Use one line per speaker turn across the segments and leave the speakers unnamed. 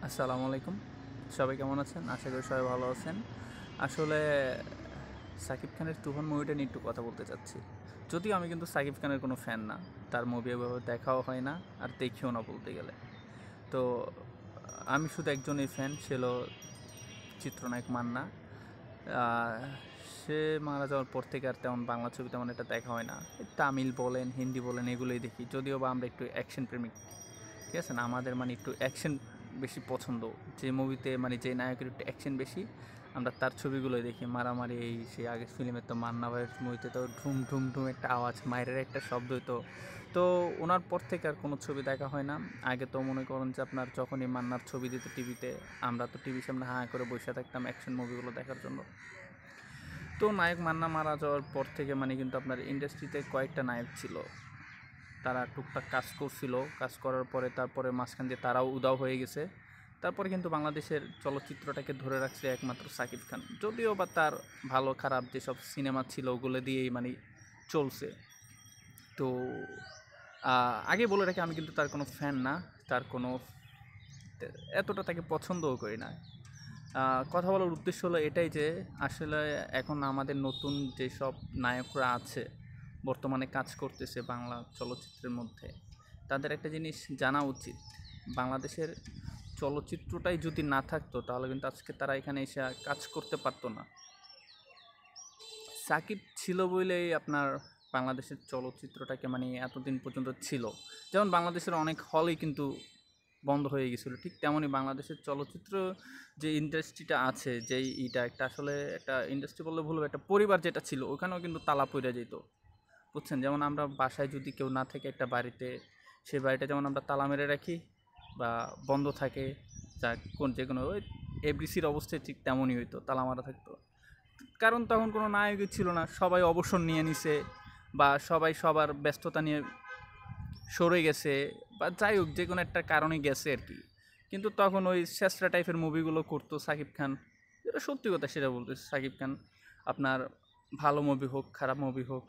আসসালামু আলাইকুম। সবাই কেমন আছেন? আশা করি সবাই ভালো আছেন। আসলে সাকিব খানের 'তুফান' মুভিটা নিয়ে একটু কথা বলতে চাচ্ছি। যদিও আমি কিন্তু সাকিব খানের কোনো ফ্যান না। তার মুভি এভাবে দেখাও হয় না, আর দেখিও না বলতে গেলে। তো আমি শুধু একজনই ফ্যান, সে হলো চিত্রনায়ক মান্না। আহ, সে মারা যাওয়ার পর থেকে আর তেমন বাংলা ছবি তেমন একটা দেখা হয় না। এই তামিল বলেন, হিন্দি বলেন, এগুলোই দেখি। যদিও বা আমরা একটু অ্যাকশন প্রেমিক, ঠিক আছে না, আমাদের মানে একটু অ্যাকশন বেশি পছন্দ। যে মুভিতে মানে যে নায়কের একটু অ্যাকশন বেশি, আমরা তার ছবিগুলোই দেখি। মারামারি এই সেই আগের ফিল্মে তো মান্না ভাইয়ের মুভিতে তো ঢুম ঢুম ঢুম একটা আওয়াজ, মায়ের একটা শব্দ হতো। তো ওনার পর থেকে আর কোনো ছবি দেখা হয় না। আগে তো মনে করেন যে আপনার যখনই মান্নার ছবি দিত টিভিতে, আমরা তো টিভির সামনে হাঁ করে বসে থাকতাম অ্যাকশন মুভিগুলো দেখার জন্য। তো নায়ক মান্না মারা যাওয়ার পর থেকে মানে কিন্তু আপনার ইন্ডাস্ট্রিতে কয়েকটা নায়ক ছিল, তারা টুকটাক কাজ করছিল। কাজ করার পরে তারপরে মাঝখান দিয়ে তারাও উধাও হয়ে গেছে। তারপরে কিন্তু বাংলাদেশের চলচ্চিত্রটাকে ধরে রাখছে একমাত্র সাকিব খান। যদিও বা তার ভালো খারাপ যেসব সিনেমা ছিল ওগুলো দিয়েই মানে চলছে। তো আগে বলে রাখি, আমি কিন্তু তার কোনো ফ্যান না, তার কোনো এতটা তাকে পছন্দও করি না। কথা বলার উদ্দেশ্য হলো এটাই যে আসলে এখন আমাদের নতুন যেসব নায়করা আছে, বর্তমানে কাজ করতেছে বাংলা চলচ্চিত্রের মধ্যে, তাদের একটা জিনিস জানা উচিত। বাংলাদেশের চলচ্চিত্রটাই যদি না থাকতো তাহলে কিন্তু আজকে তারা এখানে এসে কাজ করতে পারতো না। সাকিব ছিল বলেই আপনার বাংলাদেশের চলচ্চিত্রটাকে মানে এতদিন পর্যন্ত ছিল। যেমন বাংলাদেশের অনেক হলই কিন্তু বন্ধ হয়ে গেছিলো, ঠিক তেমনই বাংলাদেশের চলচ্চিত্র যে ইন্ডাস্ট্রিটা আছে, যেই ইটা একটা আসলে একটা ইন্ডাস্ট্রি বললে ভুল হবে, একটা পরিবার যেটা ছিল ওখানেও কিন্তু তালা পড়ে যেত। বুঝছেন? যেমন আমরা বাসায় যদি কেউ না থাকে একটা বাড়িতে, সেই বাড়িটা যেমন আমরা তালা মেরে রাখি বা বন্ধ থাকে, যা কোন যে কোনো ওই এফডিসির অবস্থায় ঠিক তেমনই হইতো, তালা মারা থাকতো। কারণ তখন কোনো নায়কই ছিল না, সবাই অবসর নিয়ে নিছে বা সবাই সবার ব্যস্ততা নিয়ে সরে গেছে, বা যাই হোক যে কোনো একটা কারণে গেছে আর কি। কিন্তু তখন ওই শেষরা টাইপের মুভিগুলো করতো সাকিব খান। যেটা সত্যি কথা সেটা বলতেছে সাকিব খান। আপনার ভালো মুভি হোক খারাপ মুভি হোক,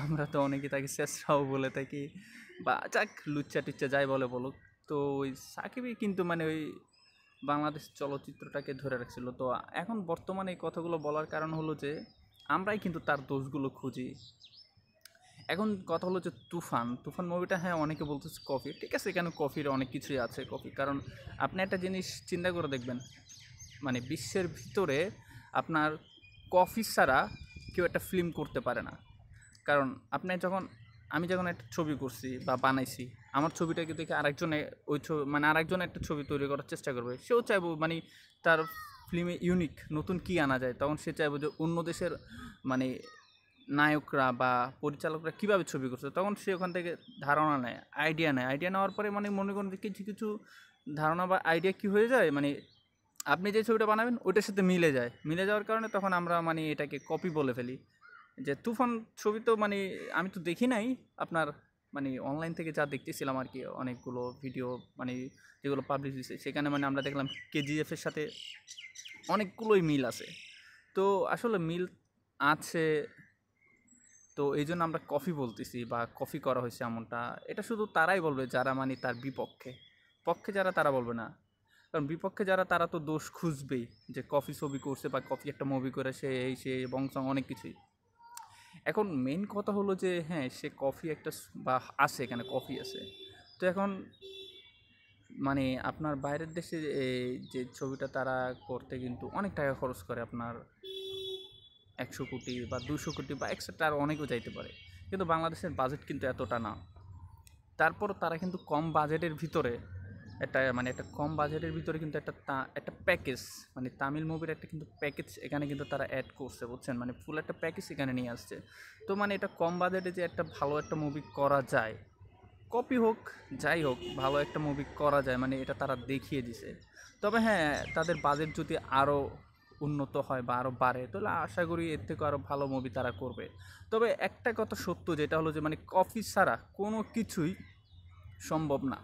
আমরা তো অনেকে তাকে শেষরাও বলে থাকি, বা যাক লুচ্চা টুচ্চা যাই বলে বলুক। তো ওই সাকিবই কিন্তু মানে ওই বাংলাদেশ চলচ্চিত্রটাকে ধরে রাখছিল। তো এখন বর্তমানে এই কথাগুলো বলার কারণ হলো যে আমরাই কিন্তু তার দোষগুলো খুঁজি। এখন কথা হলো যে তুফান তুফান মুভিটা, হ্যাঁ অনেকে বলতেছে কফি, ঠিক আছে, এখানে কফির অনেক কিছুই আছে কফি, কারণ আপনি একটা জিনিস চিন্তা করে দেখবেন, মানে বিশ্বের ভিতরে আপনার কফি ছাড়া কেউ একটা ফিল্ম করতে পারে না। কারণ আপনি যখন, আমি যখন একটা ছবি করছি বা বানাইছি, আমার ছবিটাকে দেখে আরেকজনে ওই ছবি মানে আরেকজন একটা ছবি তৈরি করার চেষ্টা করবে, সেও চাইবো মানে তার ফিল্মে ইউনিক নতুন কী আনা যায়, তখন সে চাইবো যে অন্য দেশের মানে নায়করা বা পরিচালকরা কীভাবে ছবি করছে, তখন সে ওখান থেকে ধারণা নেয়, আইডিয়া নেয়। আইডিয়া নেওয়ার পরে মানে মনে করেন যে কিছু কিছু ধারণা বা আইডিয়া কী হয়ে যায়, মানে আপনি যে ছবিটা বানাবেন ওইটার সাথে মিলে যায়, মিলে যাওয়ার কারণে তখন আমরা মানে এটাকে কপি বলে ফেলি। যে তুফান ছবি তো মানে আমি তো দেখি নাই আপনার, মানে অনলাইন থেকে যা দেখতেছিলাম আর কি, অনেকগুলো ভিডিও মানে যেগুলো পাবলিশ দিয়েছে সেখানে মানে আমরা দেখলাম কেজিএফের সাথে অনেকগুলোই মিল আছে। তো আসলে মিল আছে, তো এই জন্য আমরা কফি বলতেছি বা কফি করা হয়েছে এমনটা। এটা শুধু তারাই বলবে যারা মানে তার বিপক্ষে, পক্ষে যারা তারা বলবে না। কারণ বিপক্ষে যারা তারা তো দোষ খুঁজবেই, যে কফি ছবি করছে বা কফি একটা মুভি করে সে এই সে বংশং অনেক কিছুই। এখন মেইন কথা হলো যে হ্যাঁ সে কফি একটা বা আছে, এখানে কফি আছে। তো এখন মানে আপনার বাইরের দেশে এই যে ছবিটা তারা করতে কিন্তু অনেক টাকা খরচ করে, আপনার 100 কোটি বা 200 কোটি বা এক্সট্রা আরও অনেকও যাইতে পারে। কিন্তু বাংলাদেশের বাজেট কিন্তু এতটা না। তারপরও তারা কিন্তু কম বাজেটের ভিতরে একটা মানে একটা কম বাজেটের ভিতরে কিন্তু একটা প্যাকেজ, মানে তামিল মুভির একটা কিন্তু প্যাকেজ এখানে কিন্তু তারা অ্যাড করছে, বুঝছেন, মানে ফুল একটা প্যাকেজ এখানে নিয়ে আসছে। তো মানে এটা কম বাজেটে যে একটা ভালো একটা মুভি করা যায়, কপি হোক যাই হোক ভালো একটা মুভি করা যায়, মানে এটা তারা দেখিয়ে দিছে। তবে হ্যাঁ, তাদের বাজেট যদি আরও উন্নত হয় বা আরও বাড়ে তাহলে আশা করি এর থেকে আরও ভালো মুভি তারা করবে। তবে একটা কথা সত্য, যেটা হলো যে মানে কফি ছাড়া কোনো কিছুই সম্ভব না।